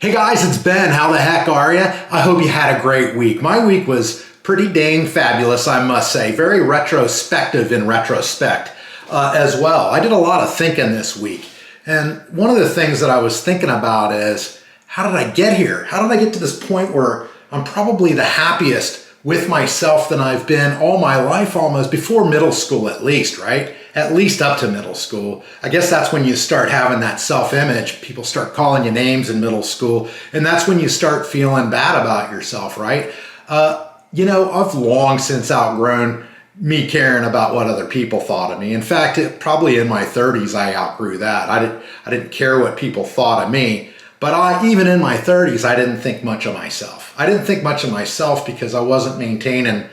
Hey guys, it's Ben. How the heck are you? I hope you had a great week. My week was pretty dang fabulous, I must say. Very retrospective in retrospect as well. I did a lot of thinking this week. And one of the things that I was thinking about is, how did I get here? How did I get to this point where I'm probably the happiest with myself than I've been all my life almost, before middle school at least, right? At least up to middle school. I guess that's when you start having that self-image. People start calling you names in middle school, and that's when you start feeling bad about yourself, right? I've long since outgrown me caring about what other people thought of me. In fact, probably in my 30s, I outgrew that. I didn't care what people thought of me. But even in my 30s, I didn't think much of myself. I didn't think much of myself because I wasn't maintaining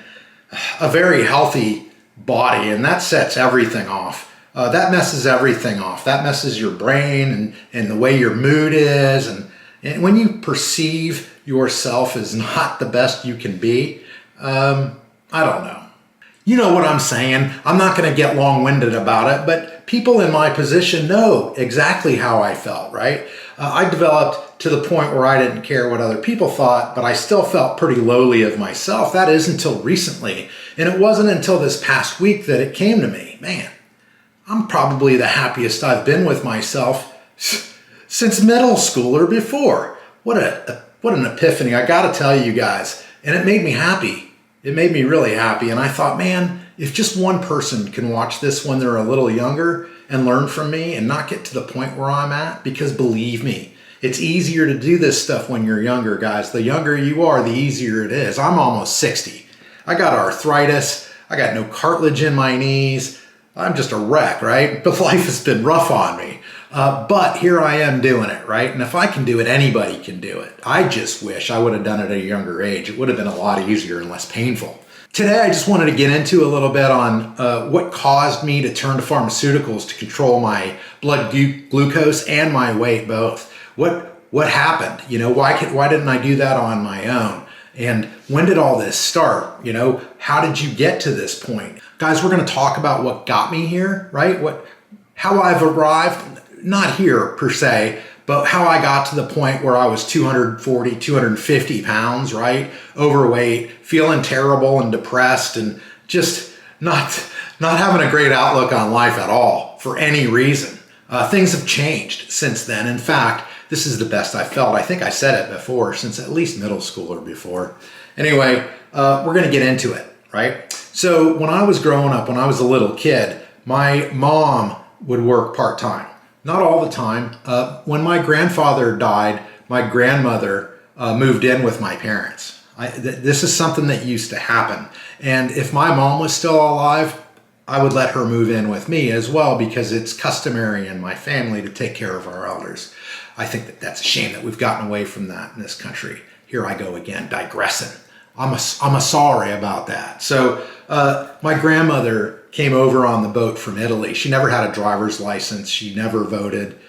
a very healthy body, and that sets everything off. That messes everything off. That messes your brain and the way your mood is. And when you perceive yourself as not the best you can be, I don't know. You know what I'm saying. I'm not going to get long-winded about it, but people in my position know exactly how I felt, right? I developed to the point where I didn't care what other people thought, but I still felt pretty lowly of myself. That is until recently. And it wasn't until this past week that it came to me. Man, I'm probably the happiest I've been with myself since middle school or before. What an epiphany. I got to tell you guys. And it made me happy. It made me really happy. And I thought, man, if just one person can watch this when they're a little younger and learn from me and not get to the point where I'm at, because believe me, it's easier to do this stuff when you're younger, guys. The younger you are, the easier it is. I'm almost 60. I got arthritis. I got no cartilage in my knees. I'm just a wreck, right? But life has been rough on me. But here I am doing it, right? And if I can do it, anybody can do it. I just wish I would have done it at a younger age. It would have been a lot easier and less painful. Today, I just wanted to get into a little bit on what caused me to turn to pharmaceuticals to control my blood glucose and my weight both. What happened? Why didn't I do that on my own? And when did all this start? How did you get to this point? Guys, we're going to talk about what got me here, right? How I've arrived. Not here per se, but how I got to the point where I was 240, 250 pounds, right? Overweight, feeling terrible and depressed, and just not having a great outlook on life at all for any reason. Things have changed since then. In fact, this is the best I felt. I think I said it before, since at least middle school or before. Anyway, we're going to get into it, right? So when I was growing up, when I was a little kid, my mom would work part-time. Not all the time. When my grandfather died, my grandmother moved in with my parents. This is something that used to happen. And if my mom was still alive, I would let her move in with me as well, because it's customary in my family to take care of our elders. I think that's a shame that we've gotten away from that in this country. Here I go again, digressing. I'm sorry about that. So my grandmother came over on the boat from Italy. She never had a driver's license. She never voted.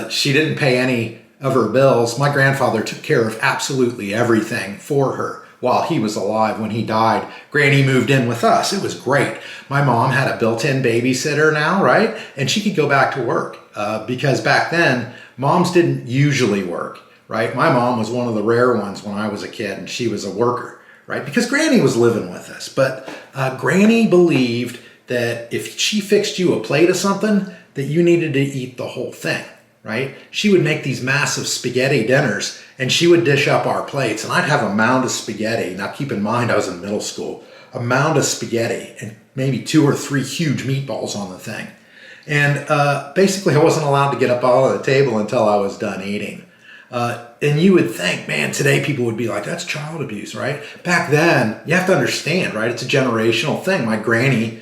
She didn't pay any of her bills. My grandfather took care of absolutely everything for her while he was alive. When he died, Granny moved in with us. It was great. My mom had a built-in babysitter now, right? And she could go back to work because back then, moms didn't usually work, right? My mom was one of the rare ones when I was a kid, and she was a worker, right? Because Granny was living with us. But Granny believed that if she fixed you a plate of something, that you needed to eat the whole thing, right? She would make these massive spaghetti dinners, and she would dish up our plates, and I'd have a mound of spaghetti. Now keep in mind, I was in middle school. A mound of spaghetti and maybe 2 or 3 huge meatballs on the thing. And basically, I wasn't allowed to get up out of the table until I was done eating. And you would think, man, today people would be like, that's child abuse, right? Back then, you have to understand, right? It's a generational thing. My granny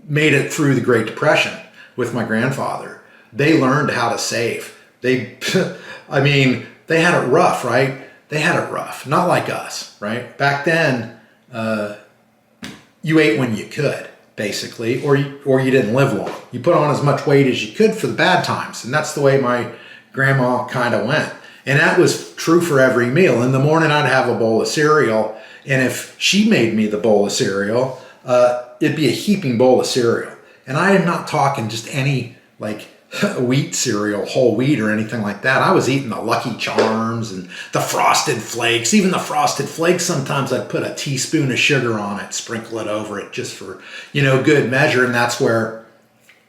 made it through the Great Depression with my grandfather. They learned how to save. They had it rough, right? They had it rough, not like us, right? Back then, you ate when you could, basically, or you didn't live long. You put on as much weight as you could for the bad times, and that's the way my grandma kind of went. And that was true for every meal. In the morning, I'd have a bowl of cereal, and if she made me the bowl of cereal, it'd be a heaping bowl of cereal. And I am not talking just any like wheat cereal, whole wheat or anything like that. I was eating the Lucky Charms and the Frosted Flakes. Even the Frosted Flakes, sometimes I'd put a teaspoon of sugar on it, sprinkle it over it just for, good measure. And that's where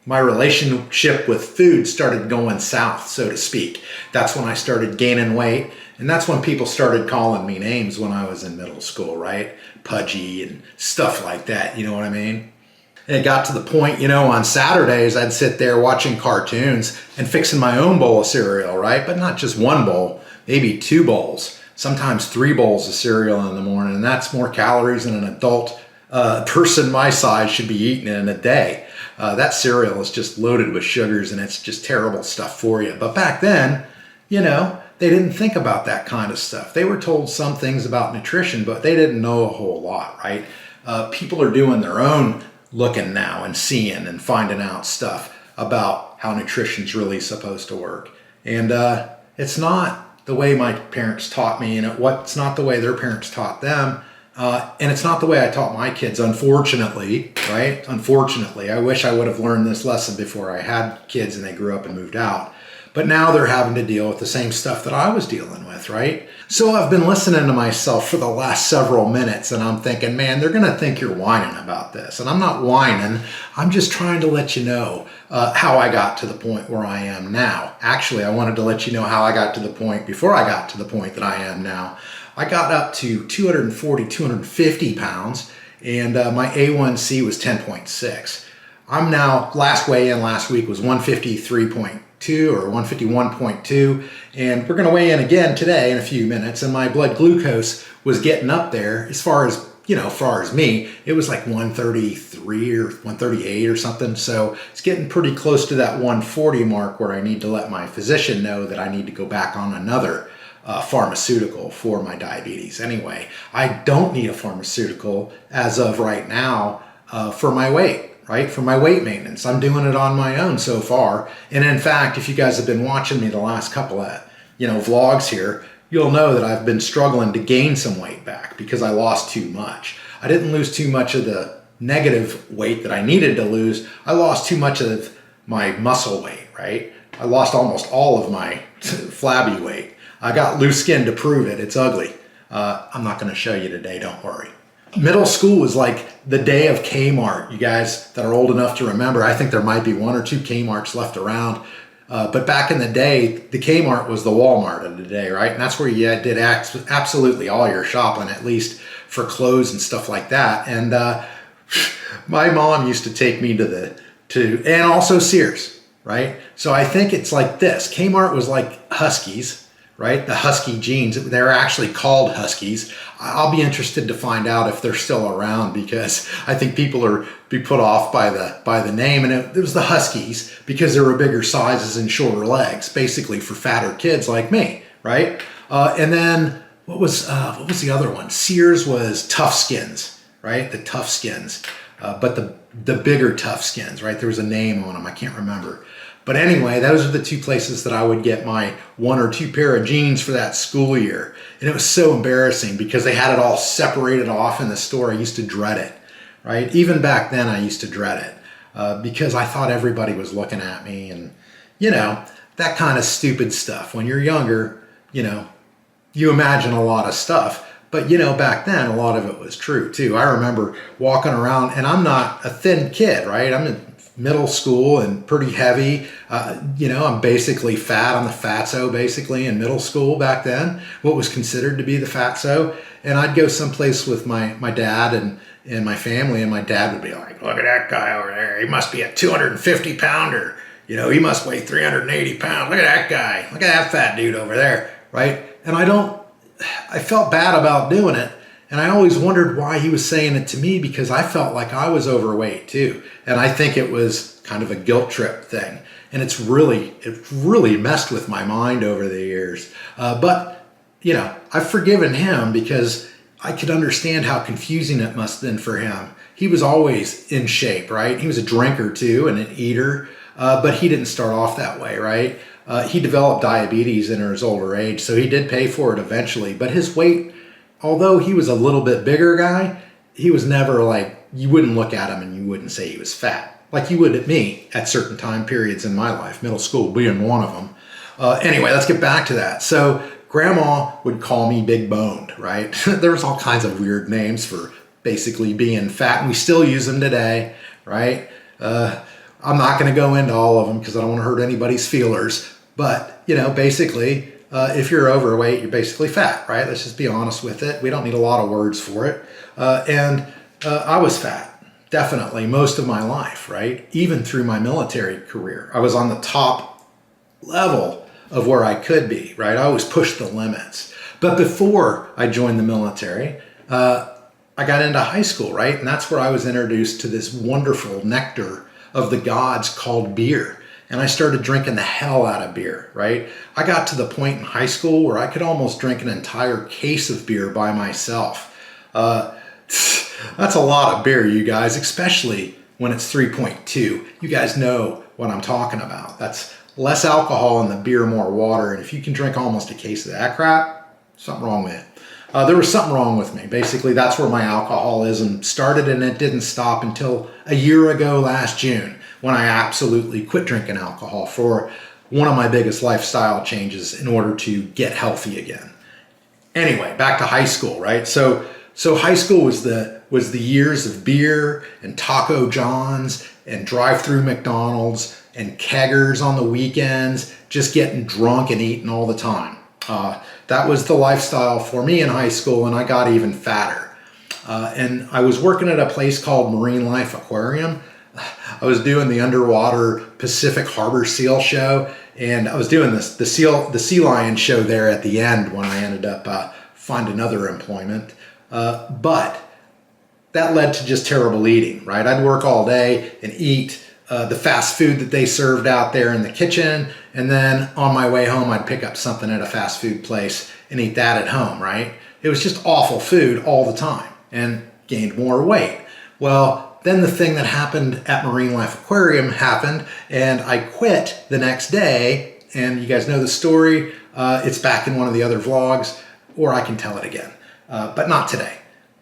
my relationship with food started going south, so to speak. That's when I started gaining weight. And that's when people started calling me names when I was in middle school, right? Pudgy and stuff like that, you know what I mean? And it got to the point, on Saturdays, I'd sit there watching cartoons and fixing my own bowl of cereal, right? But not just one bowl, maybe 2 bowls, sometimes 3 bowls of cereal in the morning. And that's more calories than an adult person my size should be eating in a day. That cereal is just loaded with sugars and it's just terrible stuff for you. But back then, they didn't think about that kind of stuff. They were told some things about nutrition, but they didn't know a whole lot, right? People are doing their own looking now and seeing and finding out stuff about how nutrition's really supposed to work. And it's not the way my parents taught me, and it's not the way their parents taught them. And it's not the way I taught my kids, unfortunately, right? Unfortunately, I wish I would have learned this lesson before I had kids and they grew up and moved out. But now they're having to deal with the same stuff that I was dealing with, right? So I've been listening to myself for the last several minutes and I'm thinking, man, they're going to think you're whining about this. And I'm not whining. I'm just trying to let you know how I got to the point where I am now. Actually, I wanted to let you know how I got to the point before I got to the point that I am now. I got up to 240, 250 pounds and my A1C was 10.6. I'm now, last weigh-in last week was 153.2 or 151.2, and we're going to weigh in again today in a few minutes, and my blood glucose was getting up there as far as me, it was like 133 or 138 or something, so it's getting pretty close to that 140 mark where I need to let my physician know that I need to go back on another pharmaceutical for my diabetes. Anyway, I don't need a pharmaceutical as of right now for my weight. Right? For my weight maintenance. I'm doing it on my own so far. And in fact, if you guys have been watching me the last couple of, vlogs here, you'll know that I've been struggling to gain some weight back because I lost too much. I didn't lose too much of the negative weight that I needed to lose. I lost too much of my muscle weight, right? I lost almost all of my flabby weight. I got loose skin to prove it. It's ugly. I'm not going to show you today. Don't worry. Middle school was like the day of Kmart. You guys that are old enough to remember, I think there might be 1 or 2 Kmarts left around. But back in the day, the Kmart was the Walmart of the day, right? And that's where you did absolutely all your shopping, at least for clothes and stuff like that. And my mom used to take me and also Sears, right? So I think it's like this. Kmart was like Huskies. Right? The Husky jeans, they're actually called Huskies. I'll be interested to find out if they're still around because I think people are be put off by the name. And it was the Huskies because there were bigger sizes and shorter legs, basically for fatter kids like me, right? And then what was the other one? Sears was Tough Skins, right? The Tough Skins, but the bigger Tough Skins, right? There was a name on them. I can't remember. But anyway, those are the 2 places that I would get my 1 or 2 pair of jeans for that school year. And it was so embarrassing because they had it all separated off in the store. I used to dread it, right? Even back then, I used to dread it because I thought everybody was looking at me and, that kind of stupid stuff. When you're younger, you imagine a lot of stuff. But, back then, a lot of it was true, too. I remember walking around, and I'm not a thin kid, right? I'm in middle school and pretty heavy. I'm basically fat. I'm the fatso, basically, in middle school back then, what was considered to be the fatso. And I'd go someplace with my dad and my family, and my dad would be like, look at that guy over there. He must be a 250-pounder. He must weigh 380 pounds. Look at that guy. Look at that fat dude over there, right? And I felt bad about doing it. And I always wondered why he was saying it to me because I felt like I was overweight too. And I think it was kind of a guilt trip thing. And it really messed with my mind over the years. But I've forgiven him because I could understand how confusing it must have been for him. He was always in shape, right? He was a drinker too and an eater, but he didn't start off that way, right? He developed diabetes in his older age, so he did pay for it eventually. But his weight, although he was a little bit bigger guy, he was never like, you wouldn't look at him and you wouldn't say he was fat. like you would at me at certain time periods in my life, middle school being one of them. Anyway, let's get back to that. So grandma would call me big boned, right? There was all kinds of weird names for basically being fat, and we still use them today, right? I'm not going to go into all of them because I don't want to hurt anybody's feelers. But, basically, if you're overweight, you're basically fat, right? Let's just be honest with it. We don't need a lot of words for it. And I was fat, definitely, most of my life, right? Even through my military career. I was on the top level of where I could be, right? I always pushed the limits. But before I joined the military, I got into high school, right? And that's where I was introduced to this wonderful nectar of the gods called beer. And I started drinking the hell out of beer, right? I got to the point in high school where I could almost drink an entire case of beer by myself. That's a lot of beer, you guys, especially when it's 3.2. You guys know what I'm talking about. That's less alcohol in the beer, more water. And if you can drink almost a case of that crap, something wrong with it. There was something wrong with me. Basically, that's where my alcoholism started, and it didn't stop until a year ago last June when I absolutely quit drinking alcohol for one of my biggest lifestyle changes in order to get healthy again. Anyway, back to high school, right? So high school was the years of beer and Taco John's and drive-through McDonald's and keggers on the weekends, just getting drunk and eating all the time. That was the lifestyle for me in high school, and I got even fatter. And I was working at a place called Marine Life Aquarium. I was doing the underwater Pacific Harbor Seal Show, and I was doing the sea lion show there at the end when I ended up finding another employment. But that led to just terrible eating, right? I'd work all day and eat the fast food that they served out there in the kitchen, and then on my way home I'd pick up something at a fast food place and eat that at home, right? It was just awful food all the time and gained more weight. Well, then the thing that happened at Marine Life Aquarium happened, and I quit the next day, and you guys know the story. It's back in one of the other vlogs, or I can tell it again, but not today.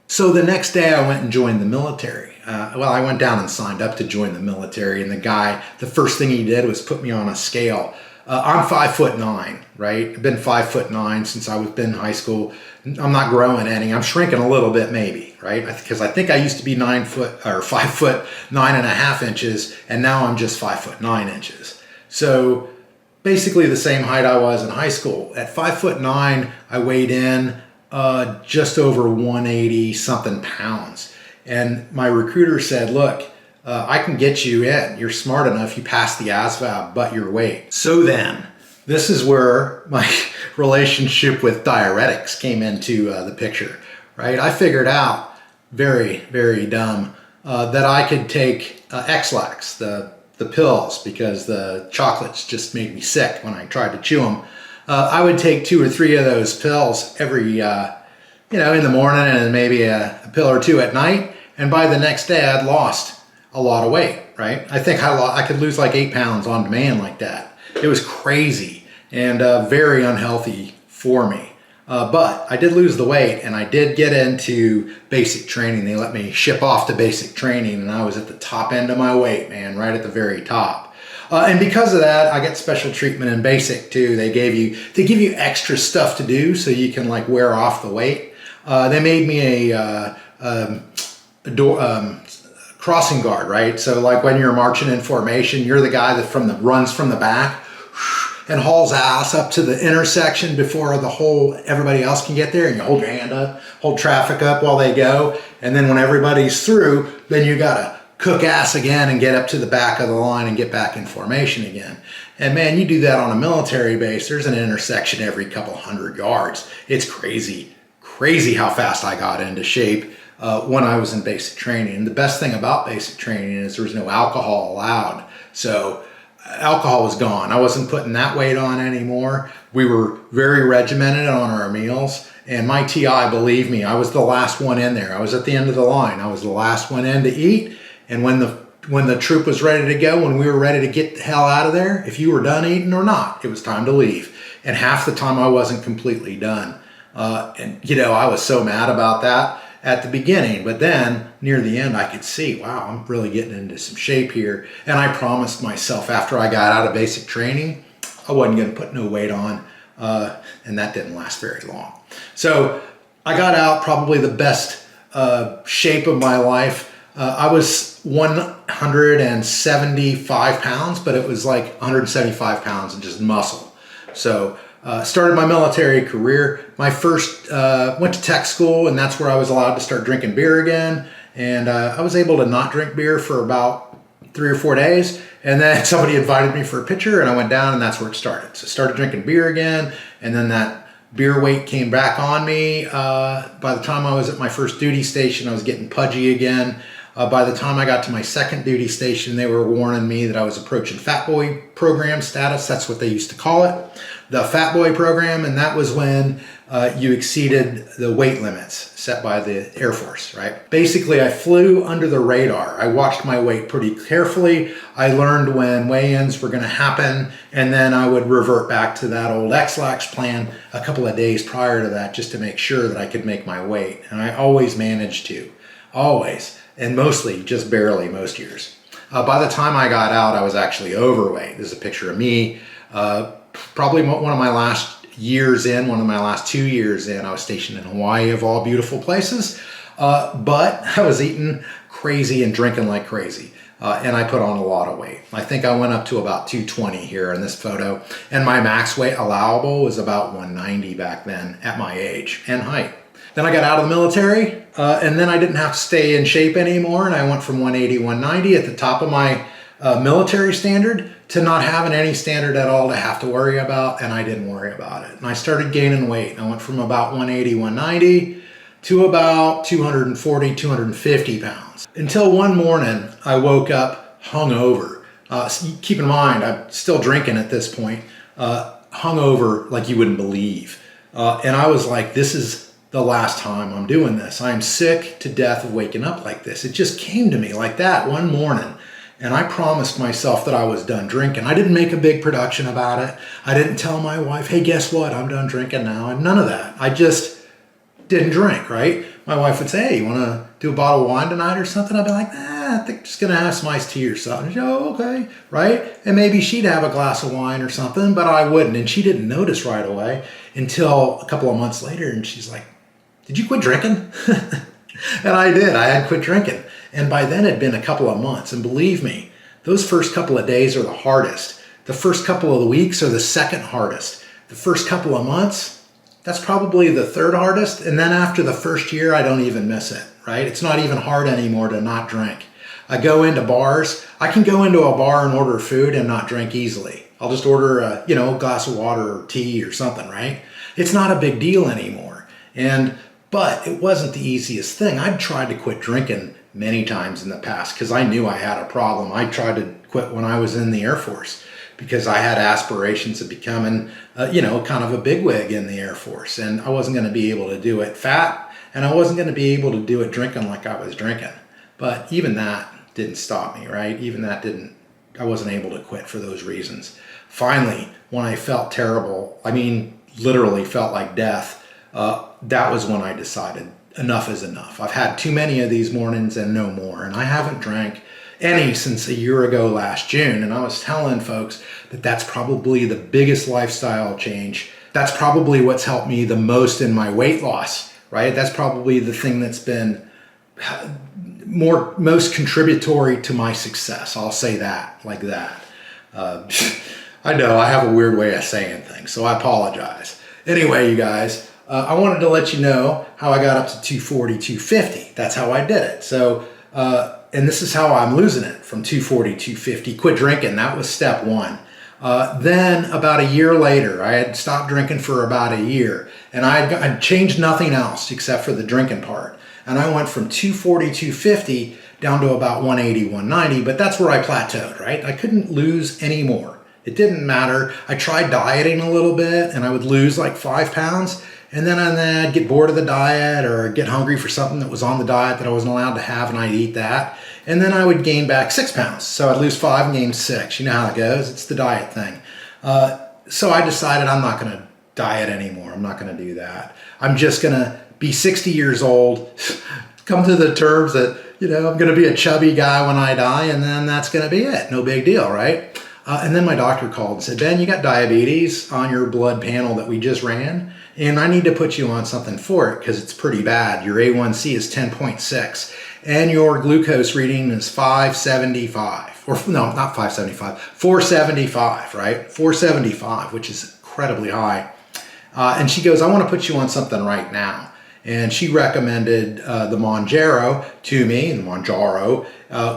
So the next day I went and joined the military. I went down and signed up to join the military, and the first thing he did was put me on a scale. I'm 5'9", right? I've been 5'9" since I was in high school. I'm not growing any. I'm shrinking a little bit, maybe, right? Because I think I used to be 5'9.5" and now I'm just 5'9" inches. So basically the same height I was in high school. At 5'9", I weighed in just over 180 something pounds. And my recruiter said, look, I can get you in. You're smart enough. You passed the ASVAB, but your weight. So then, this is where my relationship with diuretics came into the picture, right? I figured out, very, very dumb, that I could take X-Lax, the pills, because the chocolates just made me sick when I tried to chew them. I would take 2 or 3 of those pills every, in the morning, and maybe a pill or 2 at night. And by the next day, I'd lost a lot of weight, right? I think I could lose like 8 pounds on demand like that. It was crazy and very unhealthy for me. But I did lose the weight, and I did get into basic training. They let me ship off to basic training, and I was at the top end of my weight, man, right at the very top. And because of that, I get special treatment in basic too. They give you extra stuff to do so you can like wear off the weight. They made me a crossing guard, right? So like when you're marching in formation, you're the guy that runs from the back and hauls ass up to the intersection before everybody else can get there, and you hold your hand up, hold traffic up while they go, and then when everybody's through, then you gotta cook ass again and get up to the back of the line and get back in formation again. And man, you do that on a military base, there's an intersection every couple hundred yards. It's crazy how fast I got into shape when I was in basic training. And the best thing about basic training is there was no alcohol allowed. So alcohol was gone. I wasn't putting that weight on anymore. We were very regimented on our meals. And my TI, believe me, I was the last one in there. I was at the end of the line. I was the last one in to eat. And when the troop was ready to go, when we were ready to get the hell out of there, if you were done eating or not, it was time to leave. And half the time I wasn't completely done. I was so mad about that. at the beginning, but then near the end I could see, wow, I'm really getting into some shape here. And I promised myself after I got out of basic training, I wasn't going to put no weight on, and that didn't last very long. So I got out probably the best shape of my life. I was 175 pounds, but it was like 175 pounds of just muscle. So started my military career. My first went to tech school, and that's where I was allowed to start drinking beer again. And I was able to not drink beer for about 3 or 4 days. And then somebody invited me for a pitcher, and I went down, and that's where it started. So I started drinking beer again, and then that beer weight came back on me. By the time I was at my first duty station, I was getting pudgy again. By the time I got to my second duty station, they were warning me that I was approaching Fat Boy program status. That's what they used to call it, the Fat Boy program. And that was when you exceeded the weight limits set by the Air Force, right? Basically, I flew under the radar. I watched my weight pretty carefully. I learned when weigh-ins were going to happen, and then I would revert back to that old X-Lax plan a couple of days prior to that just to make sure that I could make my weight. And I always managed to, always. And mostly just barely most years. By the time I got out, I was actually overweight. This is a picture of me. Probably one of my last years in, one of my last 2 years in, I was stationed in Hawaii of all beautiful places. But I was eating crazy and drinking like crazy. And I put on a lot of weight. I think I went up to about 220 here in this photo. And my max weight allowable was about 190 back then at my age and height. Then I got out of the military, and then I didn't have to stay in shape anymore, and I went from 180, 190 at the top of my military standard to not having any standard at all to have to worry about, and I didn't worry about it. And I started gaining weight. I went from about 180, 190 to about 240, 250 pounds. Until one morning, I woke up hungover. Keep in mind, I'm still drinking at this point, hungover like you wouldn't believe. And I was like, this is the last time I'm doing this. I'm sick to death of waking up like this. It just came to me like that one morning. And I promised myself that I was done drinking. I didn't make a big production about it. I didn't tell my wife, hey, guess what? I'm done drinking now. And none of that. I just didn't drink, right? My wife would say, hey, you want to do a bottle of wine tonight or something? I'd be like, I think I'm just going to have some iced tea or something. She'd go, oh, okay, right? And maybe she'd have a glass of wine or something, but I wouldn't. And she didn't notice right away until a couple of months later. And she's like, did you quit drinking? And I did. I had quit drinking. And by then it had been a couple of months. And believe me, those first couple of days are the hardest. The first couple of the weeks are the second hardest. The first couple of months, that's probably the third hardest. And then after the first year, I don't even miss it, right? It's not even hard anymore to not drink. I go into bars. I can go into a bar and order food and not drink easily. I'll just order a glass of water or tea or something, right? It's not a big deal anymore. But it wasn't the easiest thing. I'd tried to quit drinking many times in the past because I knew I had a problem. I tried to quit when I was in the Air Force because I had aspirations of becoming, kind of a bigwig in the Air Force. And I wasn't going to be able to do it fat, and I wasn't going to be able to do it drinking like I was drinking. But even that didn't stop me, right? I wasn't able to quit for those reasons. Finally, when I felt terrible, literally felt like death, that was when I decided enough is enough. I've had too many of these mornings and no more. And I haven't drank any since a year ago last June. And I was telling folks that that's probably the biggest lifestyle change. That's probably what's helped me the most in my weight loss, right? That's probably the thing that's been most contributory to my success. I'll say that like that. I know I have a weird way of saying things, so I apologize. Anyway, you guys, I wanted to let you know how I got up to 240, 250. That's how I did it. So, and this is how I'm losing it from 240, 250. Quit drinking. That was step one. Then about a year later, I had stopped drinking for about a year, and I'd changed nothing else except for the drinking part. And I went from 240, 250 down to about 180, 190, but that's where I plateaued, right? I couldn't lose any more. It didn't matter. I tried dieting a little bit, and I would lose like 5 pounds. And then I'd get bored of the diet or get hungry for something that was on the diet that I wasn't allowed to have, and I'd eat that. And then I would gain back 6 pounds. So I'd lose 5 and gain 6. You know how it goes. It's the diet thing. So I decided I'm not going to diet anymore. I'm not going to do that. I'm just going to be 60 years old, come to the terms that, I'm going to be a chubby guy when I die, and then that's going to be it. No big deal, right? And then my doctor called and said, Ben, you got diabetes on your blood panel that we just ran, and I need to put you on something for it because it's pretty bad. Your A1C is 10.6, and your glucose reading is 575. Or no, not 575, 475, right? 475, which is incredibly high. And she goes, I want to put you on something right now. And she recommended the Mounjaro to me, the Mounjaro,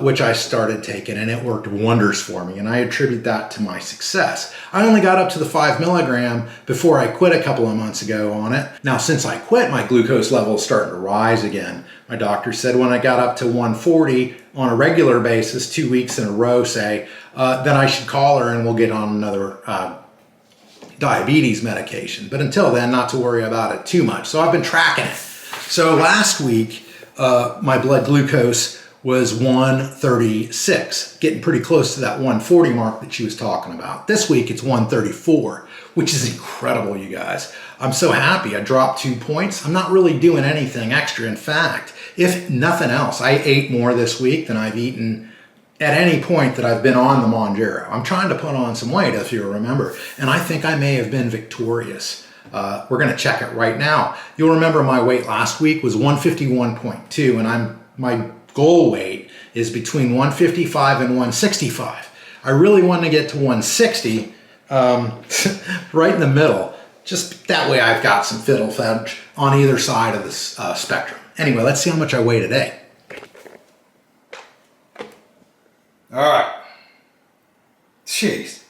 which I started taking, and it worked wonders for me. And I attribute that to my success. I only got up to the 5 milligram before I quit a couple of months ago on it. Now, since I quit, my glucose level is starting to rise again. My doctor said when I got up to 140 on a regular basis, 2 weeks in a row, say, then I should call her and we'll get on another diabetes medication. But until then, not to worry about it too much. So I've been tracking it. So last week, my blood glucose was 136, getting pretty close to that 140 mark that she was talking about. This week, it's 134, which is incredible, you guys. I'm so happy. I dropped 2 points. I'm not really doing anything extra. In fact, if nothing else, I ate more this week than I've eaten at any point that I've been on the Mounjaro. I'm trying to put on some weight, if you remember, and I think I may have been victorious. We're going to check it right now. You'll remember my weight last week was 151.2, and my goal weight is between 155 and 165. I really want to get to 160, right in the middle. Just that way I've got some fiddle fudge on either side of this spectrum. Anyway, let's see how much I weigh today. All right. Jeez.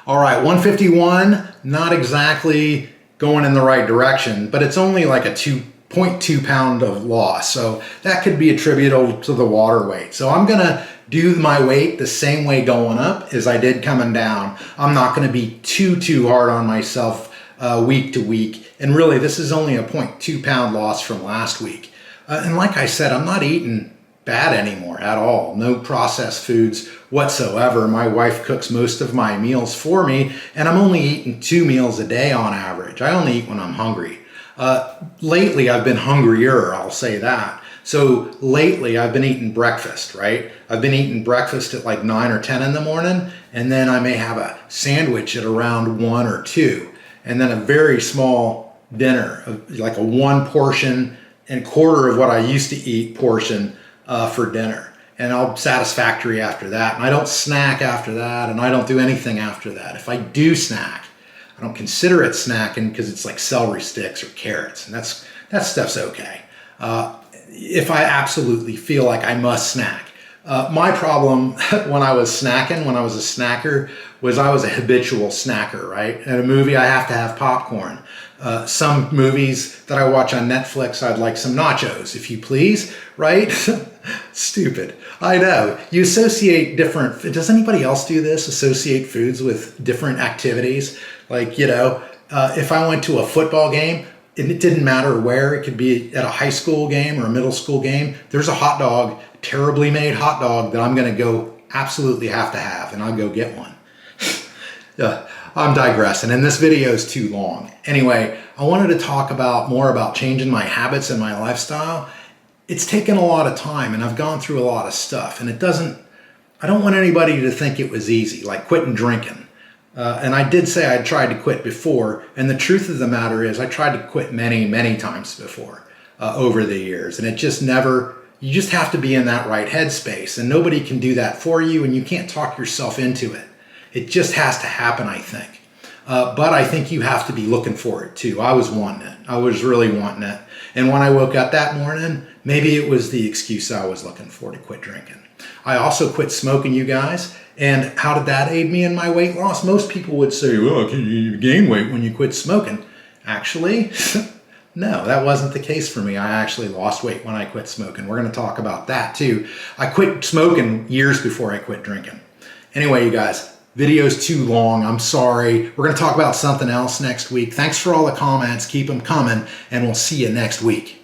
All right, 151, not exactly going in the right direction, but it's only like a 2.2 pound of loss. So that could be attributable to the water weight. So I'm gonna do my weight the same way going up as I did coming down. I'm not gonna be too hard on myself week to week. And really, this is only a 0.2 pound loss from last week. And like I said, I'm not eating bad anymore at all. No processed foods whatsoever. My wife cooks most of my meals for me, and I'm only eating 2 meals a day on average. I only eat when I'm hungry. Lately, I've been hungrier, I'll say that. So lately, I've been eating breakfast, right? I've been eating breakfast at like 9 or 10 in the morning, and then I may have a sandwich at around 1 or 2, and then a very small dinner, like a 1 portion and quarter of what I used to eat portion for dinner. And I'm satisfactory after that. And I don't snack after that, and I don't do anything after that. If I do snack, I don't consider it snacking because it's like celery sticks or carrots, and that stuff's okay. If I absolutely feel like I must snack. My problem when I was snacking, when I was a snacker, was I was a habitual snacker, right? At a movie, I have to have popcorn. Some movies that I watch on Netflix, I'd like some nachos, if you please, right? Stupid. I know. You associate different, does anybody else do this? Associate foods with different activities? Like, if I went to a football game, and it didn't matter where, it could be at a high school game or a middle school game, there's a hot dog, terribly made hot dog that I'm going to go absolutely have to have, and I'll go get one. I'm digressing, and this video is too long. Anyway, I wanted to talk more about changing my habits and my lifestyle. It's taken a lot of time, and I've gone through a lot of stuff, and I don't want anybody to think it was easy, like quitting drinking. And I did say I'd tried to quit before, and the truth of the matter is I tried to quit many times before over the years, and it just never, you just have to be in that right headspace, and nobody can do that for you, and you can't talk yourself into it. It just has to happen, I think. But I think you have to be looking for it too. I was wanting it. I was really wanting it. And when I woke up that morning, maybe it was the excuse I was looking for to quit drinking. I also quit smoking, you guys. And how did that aid me in my weight loss? Most people would say, well, you gain weight when you quit smoking. Actually, no, that wasn't the case for me. I actually lost weight when I quit smoking. We're going to talk about that too. I quit smoking years before I quit drinking. Anyway, you guys, video's too long. I'm sorry. We're going to talk about something else next week. Thanks for all the comments. Keep them coming, and we'll see you next week.